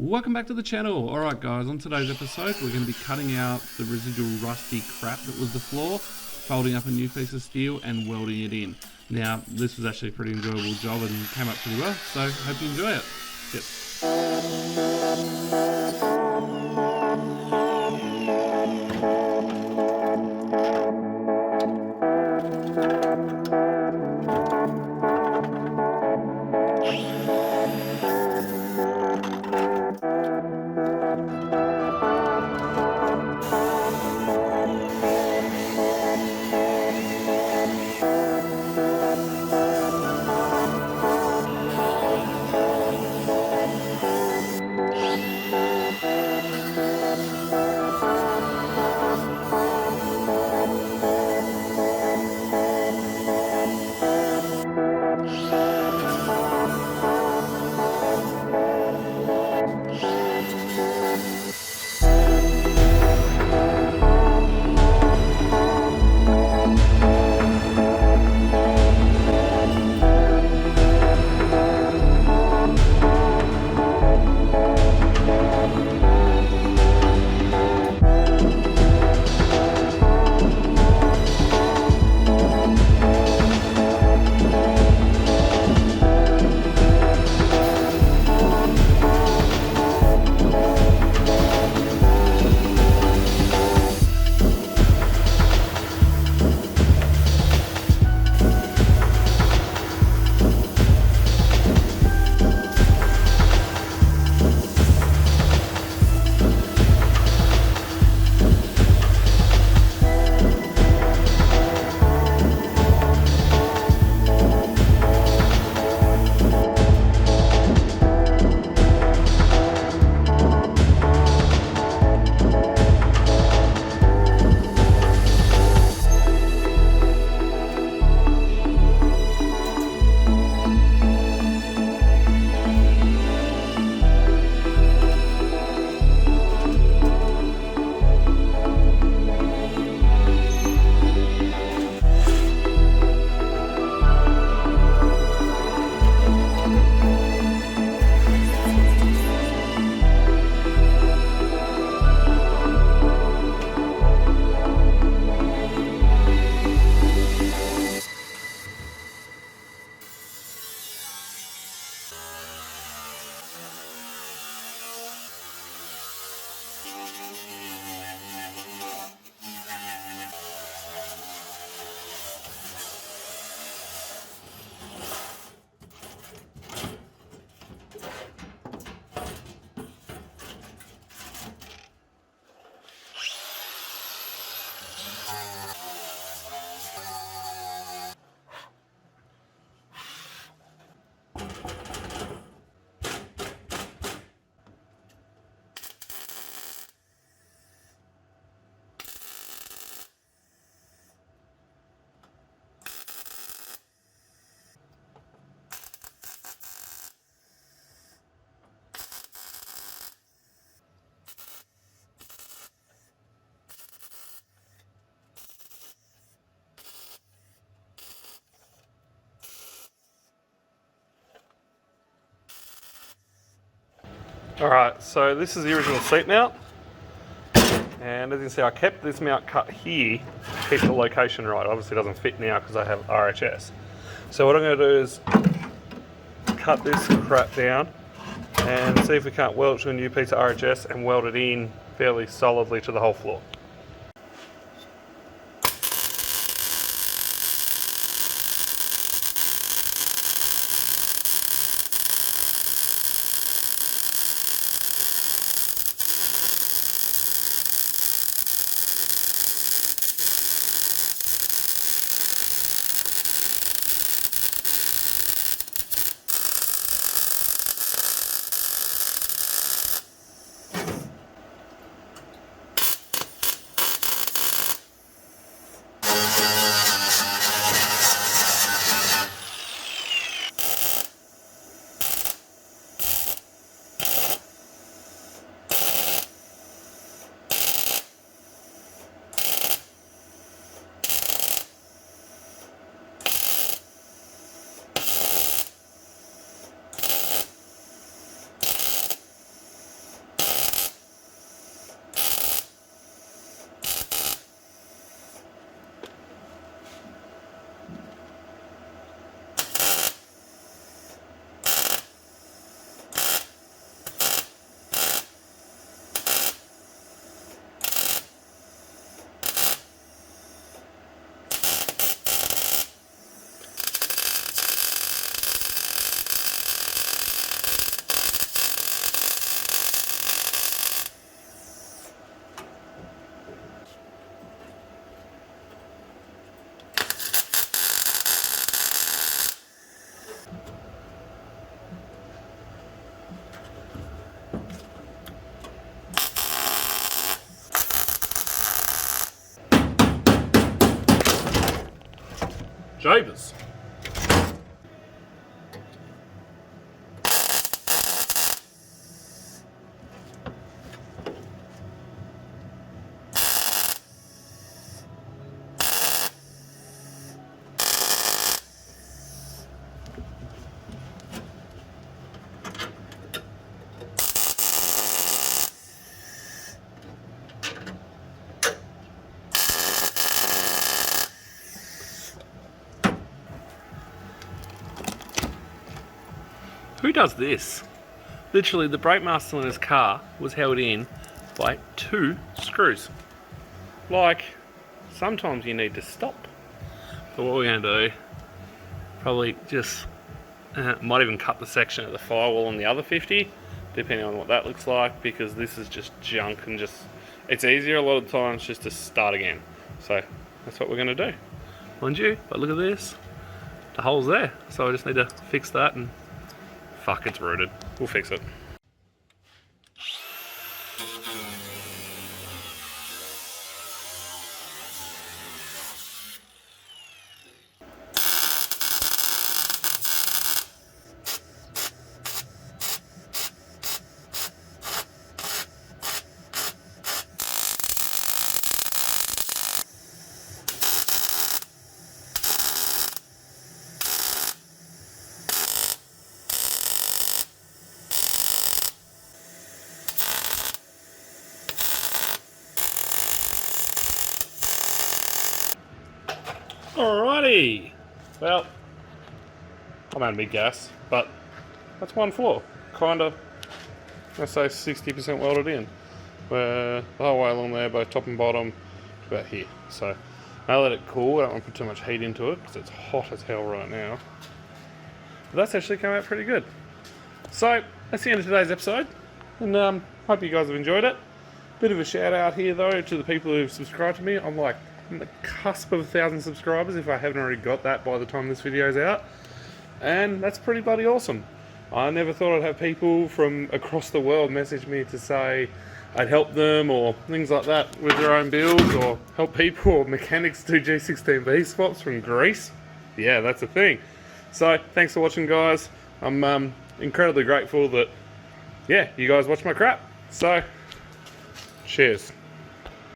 Welcome back to the channel. Alright guys, on today's episode we're going to be cutting out the residual rusty crap that was the floor, folding up a new piece of steel and welding it in. Now this was actually a pretty enjoyable job and came up pretty well, so hope you enjoy it. Yep. Alright, so this is the original seat mount, and as you can see I kept this mount cut here to keep the location right. Obviously it doesn't fit now because I have RHS. So what I'm going to do is cut this crap down and see if we can't weld it to a new piece of RHS and weld it in fairly solidly to the whole floor. Jabers. Who does this? Literally, the brake master on his car was held in by 2 screws. Like, sometimes you need to stop. So what we're going to do, probably just, might even cut the section of the firewall on the other 50, depending on what that looks like, because this is just junk and just, it's easier a lot of times just to start again. So that's what we're going to do. Mind you, but look at this, the hole's there. So I just need to fix that and fuck, it's rooted. We'll fix it. Alrighty, well, I'm out of big gas, but that's one floor, kind of, let's say 60% welded in, where the whole way along there, both top and bottom, about here. So I'll let it cool. I don't want to put too much heat into it because it's hot as hell right now. But that's actually come out pretty good. So that's the end of today's episode, and hope you guys have enjoyed it. Bit of a shout out here though to the people who've subscribed to me. I'm on the cusp of 1,000 subscribers, if I haven't already got that by the time this video's out, and that's pretty bloody awesome. I never thought I'd have people from across the world message me to say I'd help them or things like that with their own builds, or help people or mechanics do G16B swaps from Greece. Yeah, that's a thing. So thanks for watching, guys. I'm incredibly grateful that, yeah, you guys watch my crap. So cheers.